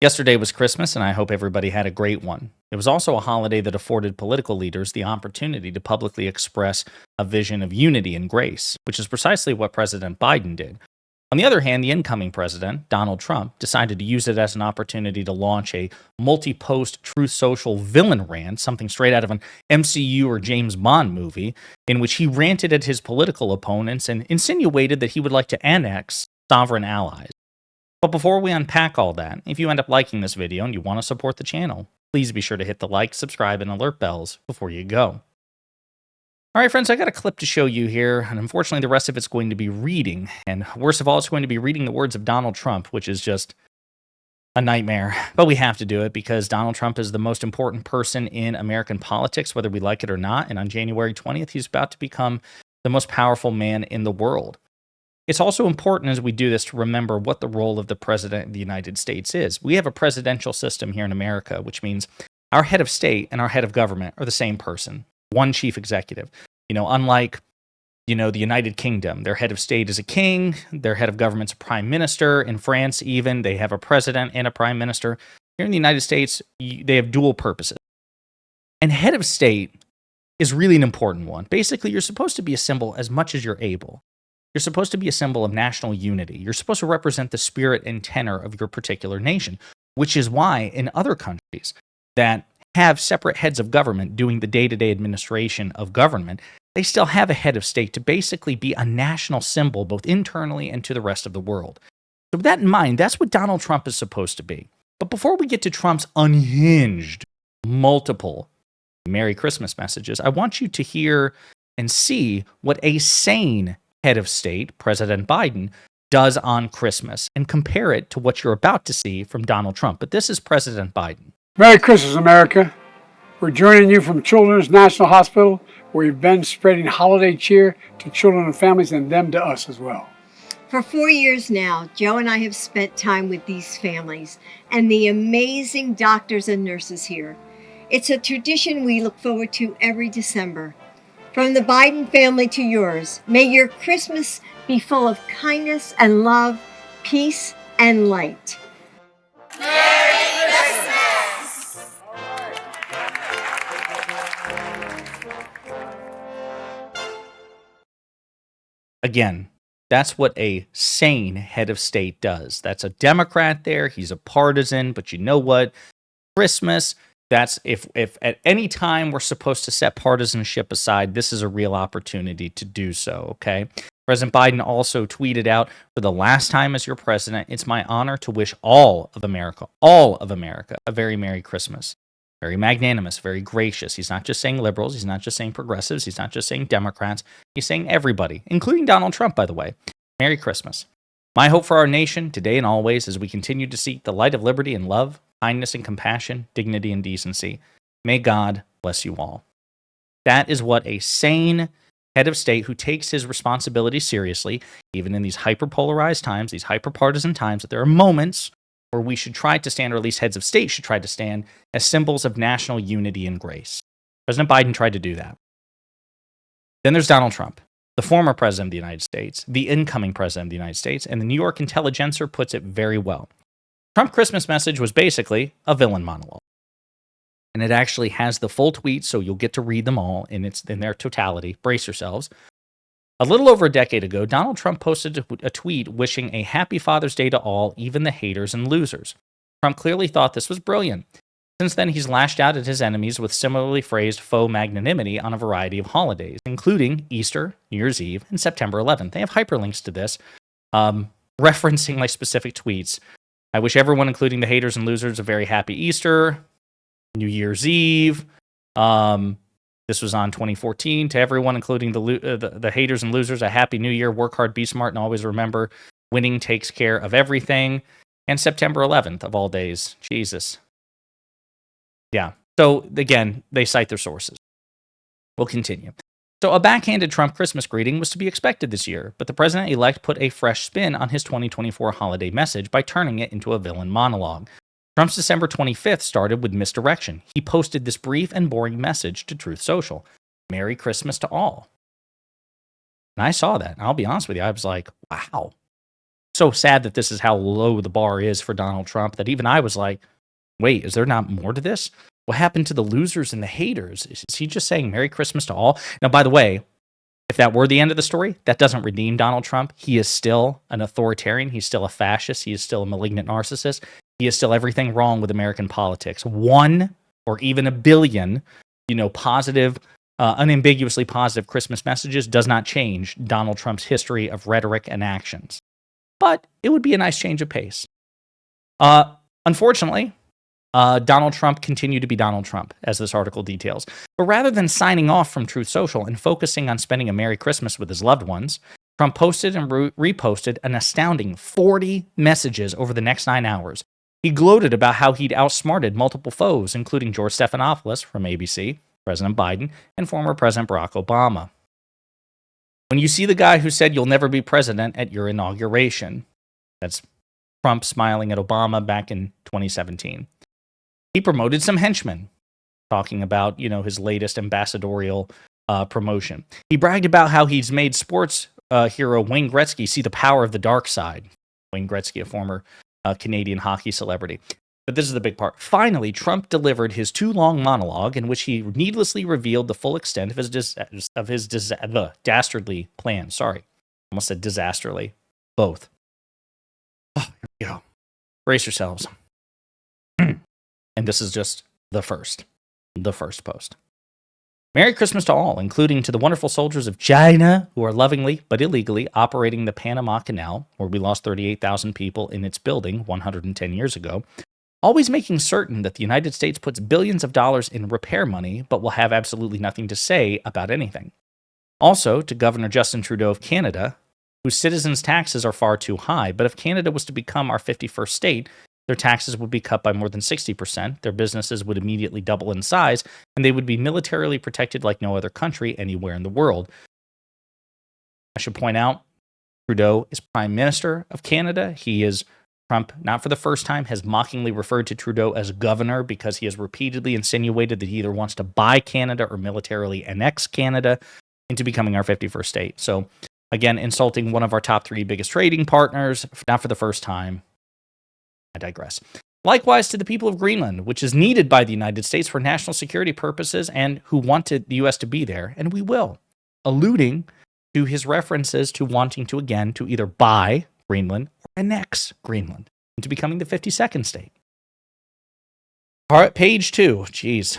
Yesterday was Christmas, and I hope everybody had a great one. It was also a holiday that afforded political leaders the opportunity to publicly express a vision of unity and grace, which is precisely what President Biden did. On the other hand, the incoming president, Donald Trump, decided to use it as an opportunity to launch a multi-post Truth Social villain rant, something straight out of an MCU or James Bond movie, in which he ranted at his political opponents and insinuated that he would like to annex sovereign allies. But before we unpack all that, if you end up liking this video and you want to support the channel, please be sure to hit the like, subscribe, and alert bells before you go. All right, friends, I got a clip to show you here, and unfortunately the rest of it's going to be reading. And worst of all, it's going to be reading the words of Donald Trump, which is just a nightmare. But we have to do it because Donald Trump is the most important person in American politics, whether we like it or not. And on January 20th, he's about to become the most powerful man in the world. It's also important as we do this to remember what the role of the President of the United States is. We have a presidential system here in America, which means our head of state and our head of government are the same person, one chief executive. Unlike, the United Kingdom, their head of state is a king, their head of government's a prime minister. In France, even, they have a president and a prime minister. Here in the United States, they have dual purposes. And head of state is really an important one. Basically, you're supposed to be a symbol as much as you're able. You're supposed to be a symbol of national unity. You're supposed to represent the spirit and tenor of your particular nation, which is why in other countries that have separate heads of government doing the day-to-day administration of government, they still have a head of state to basically be a national symbol both internally and to the rest of the world. So with that in mind, that's what Donald Trump is supposed to be. But before we get to Trump's unhinged, multiple Merry Christmas messages, I want you to hear and see what a sane head of state, President Biden, does on Christmas and compare it to what you're about to see from Donald Trump. But this is President Biden. Merry Christmas, America. We're joining you from Children's National Hospital, where we've been spreading holiday cheer to children and families and them to us as well. For 4 years now, Joe and I have spent time with these families and the amazing doctors and nurses here. It's a tradition we look forward to every December. From the Biden family to yours, may your Christmas be full of kindness and love, peace and light. Merry Christmas! Again, that's what a sane head of state does. That's a Democrat there. He's a partisan, but you know what? Christmas, that's if at any time we're supposed to set partisanship aside, this is a real opportunity to do so, okay? President Biden also tweeted out, for the last time as your president, it's my honor to wish all of America, a very Merry Christmas. Very magnanimous, very gracious. He's not just saying liberals. He's not just saying progressives. He's not just saying Democrats. He's saying everybody, including Donald Trump, by the way. Merry Christmas. My hope for our nation, today and always, as we continue to seek the light of liberty and love, kindness and compassion, dignity and decency. May God bless you all. That is what a sane head of state who takes his responsibility seriously, even in these hyper-polarized times, these hyper-partisan times, that there are moments where we should try to stand, or at least heads of state should try to stand, as symbols of national unity and grace. President Biden tried to do that. Then there's Donald Trump, the former president of the United States, the incoming president of the United States, and the New York Intelligencer puts it very well. Trump's Christmas message was basically a villain monologue. And it actually has the full tweet, so you'll get to read them all in their totality. Brace yourselves. A little over a decade ago, Donald Trump posted a tweet wishing a happy Father's Day to all, even the haters and losers. Trump clearly thought this was brilliant. Since then, he's lashed out at his enemies with similarly phrased faux magnanimity on a variety of holidays, including Easter, New Year's Eve, and September 11th. They have hyperlinks to this, referencing my specific tweets. I wish everyone, including the haters and losers, a very happy Easter, New Year's Eve. This was on 2014. To everyone, including the haters and losers, a happy New Year. Work hard, be smart, and always remember, winning takes care of everything. And September 11th of all days. Jesus. Yeah. So again, they cite their sources. We'll continue. So a backhanded Trump Christmas greeting was to be expected this year, but the president-elect put a fresh spin on his 2024 holiday message by turning it into a villain monologue. Trump's December 25th started with misdirection. He posted this brief and boring message to Truth Social. Merry Christmas to all. And I saw that, and I'll be honest with you, I was like, wow. so sad that this is how low the bar is for Donald Trump that even I was like, wait, is there not more to this? What happened to the losers and the haters? Is he just saying Merry Christmas to all? Now, by the way, if that were the end of the story, that doesn't redeem Donald Trump. He is still an authoritarian. He's still a fascist. He is still a malignant narcissist. He is still everything wrong with American politics. 1 or even a billion, positive, unambiguously positive Christmas messages does not change Donald Trump's history of rhetoric and actions. But it would be a nice change of pace. Unfortunately, Donald Trump continued to be Donald Trump, as this article details. But rather than signing off from Truth Social and focusing on spending a Merry Christmas with his loved ones, Trump posted and reposted an astounding 40 messages over the next 9 hours. He gloated about how he'd outsmarted multiple foes, including George Stephanopoulos from ABC, President Biden, and former President Barack Obama. When you see the guy who said you'll never be president at your inauguration, that's Trump smiling at Obama back in 2017. He promoted some henchmen, talking about, his latest ambassadorial promotion. He bragged about how he's made sports hero Wayne Gretzky see the power of the dark side. Wayne Gretzky, a former Canadian hockey celebrity. But this is the big part. Finally, Trump delivered his too-long monologue in which he needlessly revealed the full extent of his dastardly plan. Sorry, almost said disasterly. Both. Oh, here we go. Brace yourselves. And this is just the first post. Merry Christmas to all, including to the wonderful soldiers of China who are lovingly but illegally operating the Panama Canal, where we lost 38,000 people in its building 110 years ago, always making certain that the United States puts billions of dollars in repair money but will have absolutely nothing to say about anything. Also, to Governor Justin Trudeau of Canada, whose citizens' taxes are far too high, but if Canada was to become our 51st state, their taxes would be cut by more than 60%, their businesses would immediately double in size, and they would be militarily protected like no other country anywhere in the world. I should point out, Trudeau is Prime Minister of Canada. Trump, not for the first time, has mockingly referred to Trudeau as governor because he has repeatedly insinuated that he either wants to buy Canada or militarily annex Canada into becoming our 51st state. So, again, insulting one of our top 3 biggest trading partners, not for the first time. I digress. Likewise to the people of Greenland, which is needed by the United States for national security purposes and who wanted the U.S. to be there, and we will, alluding to his references to wanting to either buy Greenland or annex Greenland into becoming the 52nd state. Page 2. Jeez.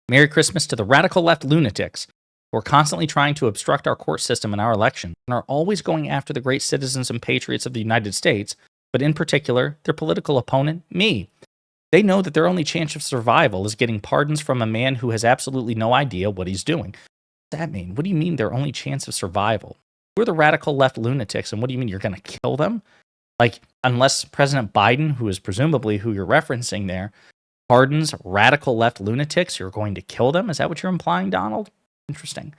Merry Christmas to the radical left lunatics who are constantly trying to obstruct our court system and our elections and are always going after the great citizens and patriots of the United States, but in particular, their political opponent, me. They know that their only chance of survival is getting pardons from a man who has absolutely no idea what he's doing. What does that mean? What do you mean their only chance of survival? Who are the radical left lunatics, and what do you mean you're going to kill them? Like, unless President Biden, who is presumably who you're referencing there, pardons radical left lunatics, you're going to kill them? Is that what you're implying, Donald? Interesting.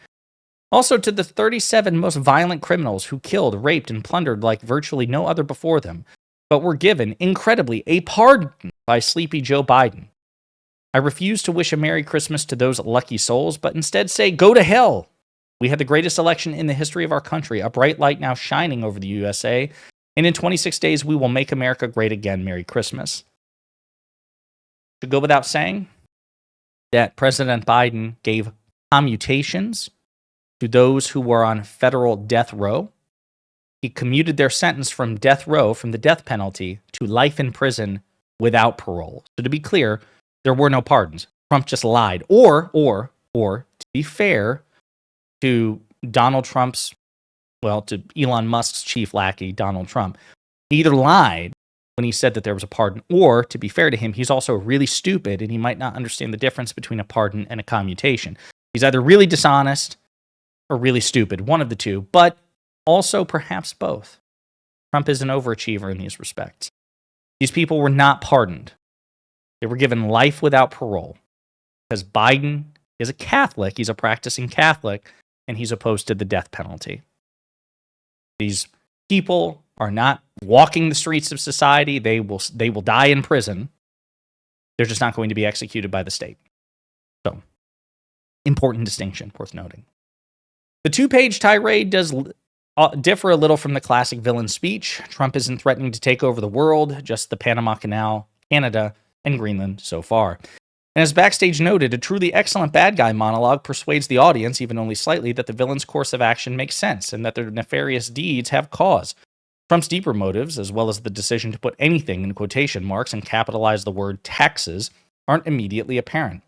Also, to the 37 most violent criminals who killed, raped, and plundered like virtually no other before them, but were given, incredibly, a pardon by sleepy Joe Biden. I refuse to wish a Merry Christmas to those lucky souls, but instead say, go to hell. We had the greatest election in the history of our country, a bright light now shining over the USA, and in 26 days we will make America great again. Merry Christmas. To go without saying that President Biden gave commutations to those who were on federal death row. He commuted their sentence from death row, from the death penalty, to life in prison without parole. So to be clear, there were no pardons. Trump just lied. Or, to be fair to Donald Trump's, to Elon Musk's chief lackey, Donald Trump, he either lied when he said that there was a pardon, or, to be fair to him, he's also really stupid and he might not understand the difference between a pardon and a commutation. He's either really dishonest or really stupid, one of the two, but also perhaps both. Trump is an overachiever in these respects. These people were not pardoned. They were given life without parole because Biden is a Catholic, he's a practicing Catholic, and he's opposed to the death penalty. These people are not walking the streets of society. They will die in prison. They're just not going to be executed by the state. So, important distinction worth noting. The 2-page tirade does differ a little from the classic villain speech. Trump isn't threatening to take over the world, just the Panama Canal, Canada, and Greenland so far. And as Backstage noted, a truly excellent bad guy monologue persuades the audience, even only slightly, that the villain's course of action makes sense and that their nefarious deeds have cause. Trump's deeper motives, as well as the decision to put anything in quotation marks and capitalize the word taxes, aren't immediately apparent.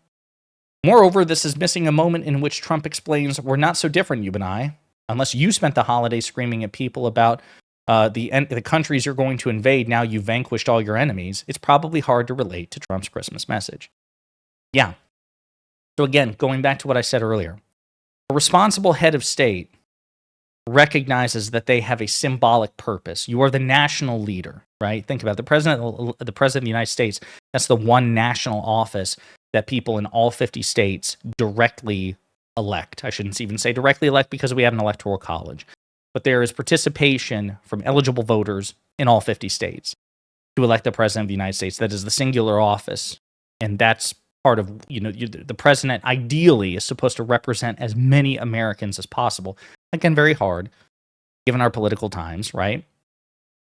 Moreover, this is missing a moment in which Trump explains, we're not so different, you and I. Unless you spent the holidays screaming at people about the countries you're going to invade now you've vanquished all your enemies, it's probably hard to relate to Trump's Christmas message. Yeah. So again, going back to what I said earlier, a responsible head of state recognizes that they have a symbolic purpose. You are the national leader, right? Think about it. The president of the United States. That's the one national office that people in all 50 states directly elect. I shouldn't even say directly elect because we have an electoral college, but there is participation from eligible voters in all 50 states to elect the president of the United States. That is the singular office, and that's part of, the president ideally is supposed to represent as many Americans as possible. Again, very hard given our political times, right?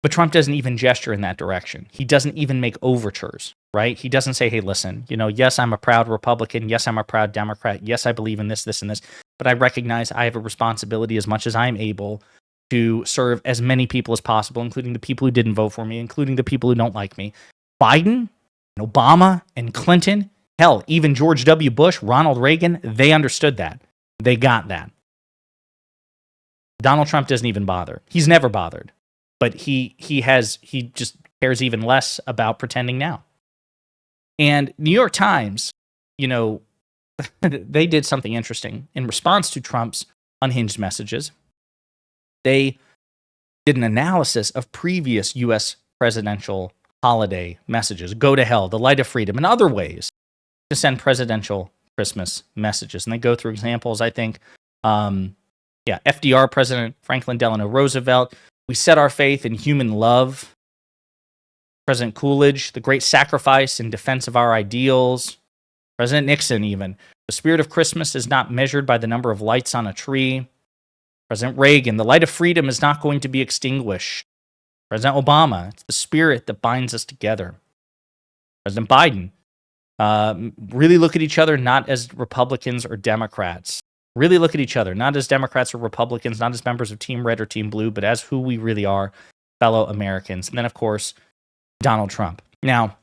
But Trump doesn't even gesture in that direction. He doesn't even make overtures, right? He doesn't say, hey, listen, yes, I'm a proud Republican. Yes, I'm a proud Democrat. Yes, I believe in this, this, and this. But I recognize I have a responsibility as much as I'm able to serve as many people as possible, including the people who didn't vote for me, including the people who don't like me. Biden and Obama and Clinton, hell, even George W. Bush, Ronald Reagan, they understood that. They got that. Donald Trump doesn't even bother. He's never bothered. But he just cares even less about pretending now. And New York Times, they did something interesting. In response to Trump's unhinged messages, they did an analysis of previous U.S. presidential holiday messages. Go to hell, the light of freedom, and other ways to send presidential Christmas messages. And they go through examples, I think, FDR, President Franklin Delano Roosevelt, we set our faith in human love. President Coolidge, the great sacrifice in defense of our ideals. President Nixon, even. The spirit of Christmas is not measured by the number of lights on a tree. President Reagan, the light of freedom is not going to be extinguished. President Obama, it's the spirit that binds us together. President Biden, really look at each other not as Republicans or Democrats. Really look at each other, not as Democrats or Republicans, not as members of Team Red or Team Blue, but as who we really are, fellow Americans. And then, of course, Donald Trump. Now,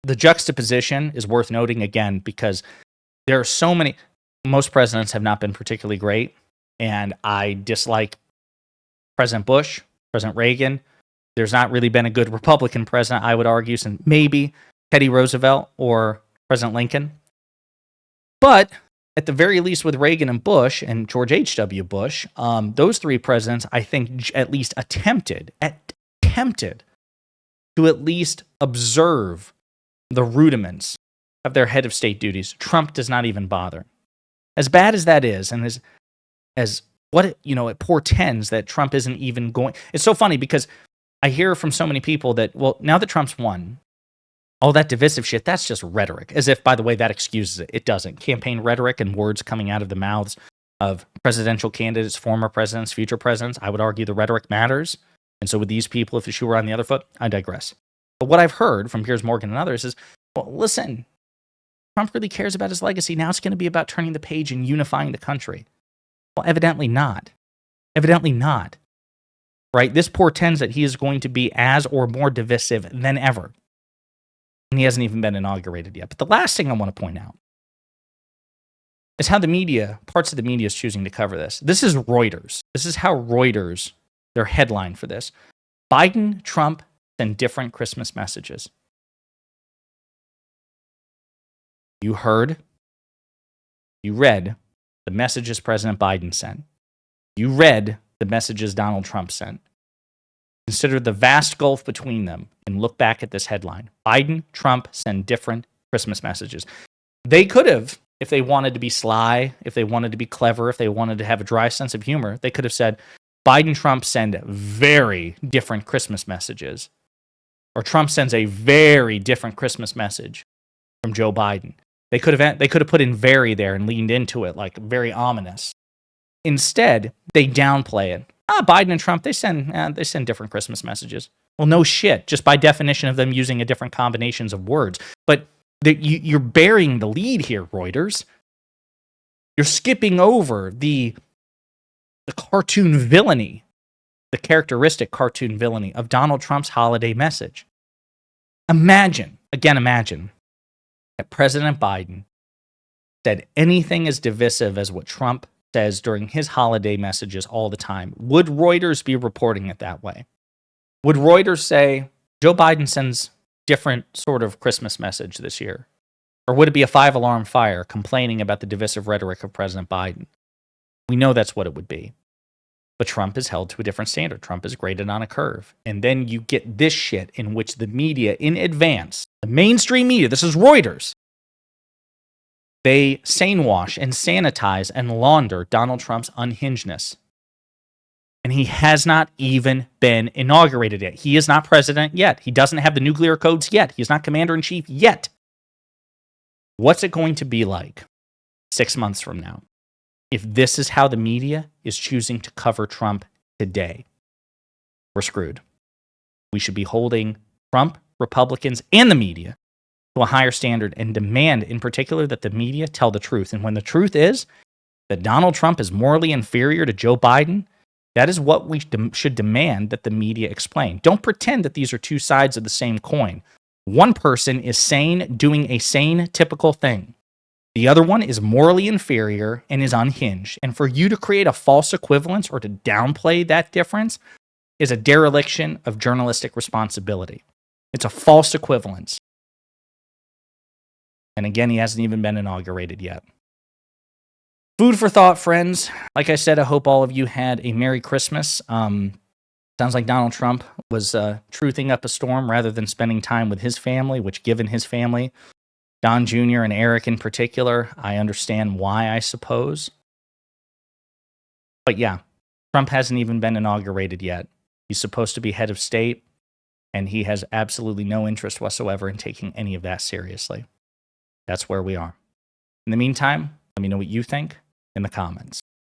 the juxtaposition is worth noting again because there are so many. Most presidents have not been particularly great, and I dislike President Bush, President Reagan. There's not really been a good Republican president, I would argue, since maybe Teddy Roosevelt or President Lincoln. But at the very least with Reagan and Bush and George H.W. Bush, those three presidents, I think, at least attempted to at least observe the rudiments of their head of state duties. Trump does not even bother. As bad as that is, and as what it portends that Trump isn't even going. It's so funny because I hear from so many people that, well, now that Trump's won, all that divisive shit, that's just rhetoric. As if, by the way, that excuses it. It doesn't. Campaign rhetoric and words coming out of the mouths of presidential candidates, former presidents, future presidents, I would argue the rhetoric matters. And so with these people, if the shoe were on the other foot, I digress. But what I've heard from Piers Morgan and others is, well, listen, Trump really cares about his legacy. Now it's going to be about turning the page and unifying the country. Well, evidently not. Evidently not. Right? This portends that he is going to be as or more divisive than ever. And he hasn't even been inaugurated yet. But the last thing I want to point out is how the media, parts of the media is choosing to cover this. This is Reuters. This is how Reuters, their headline for this. Biden, Trump send different Christmas messages. You heard, you read the messages President Biden sent. You read the messages Donald Trump sent. Consider the vast gulf between them and look back at this headline. Biden, Trump send different Christmas messages. They could have, if they wanted to be sly, if they wanted to be clever, if they wanted to have a dry sense of humor, they could have said, Biden, Trump send very different Christmas messages. Or Trump sends a very different Christmas message from Joe Biden. They could have put in very there and leaned into it, like very ominous. Instead, they downplay it. Biden and Trump, they send different Christmas messages. Well, no shit, just by definition of them using a different combinations of words. But you're burying the lead here, Reuters. You're skipping over the cartoon villainy, the characteristic cartoon villainy of Donald Trump's holiday message. Imagine that President Biden said anything as divisive as what Trump says during his holiday messages all the time. Would Reuters be reporting it that way? Would Reuters say Joe Biden sends different sort of Christmas message this year? Or would it be a 5-alarm fire complaining about the divisive rhetoric of President Biden? We know that's what it would be. But Trump is held to a different standard. Trump is graded on a curve. And then you get this shit in which the media in advance, the mainstream media, this is Reuters, they sanewash and sanitize and launder Donald Trump's unhingedness. And he has not even been inaugurated yet. He is not president yet. He doesn't have the nuclear codes yet. He's not commander-in-chief yet. What's it going to be like 6 months from now if this is how the media is choosing to cover Trump today? We're screwed. We should be holding Trump, Republicans, and the media to a higher standard and demand in particular that the media tell the truth. And when the truth is that Donald Trump is morally inferior to Joe Biden, that is what we should demand that the media explain. Don't pretend that these are two sides of the same coin. One person is sane, doing a sane, typical thing. The other one is morally inferior and is unhinged. And for you to create a false equivalence or to downplay that difference is a dereliction of journalistic responsibility. It's a false equivalence. And again, he hasn't even been inaugurated yet. Food for thought, friends. Like I said, I hope all of you had a Merry Christmas. Sounds like Donald Trump was truthing up a storm rather than spending time with his family, which given his family, Don Jr. and Eric in particular, I understand why, I suppose. But yeah, Trump hasn't even been inaugurated yet. He's supposed to be head of state, and he has absolutely no interest whatsoever in taking any of that seriously. That's where we are. In the meantime, let me know what you think in the comments.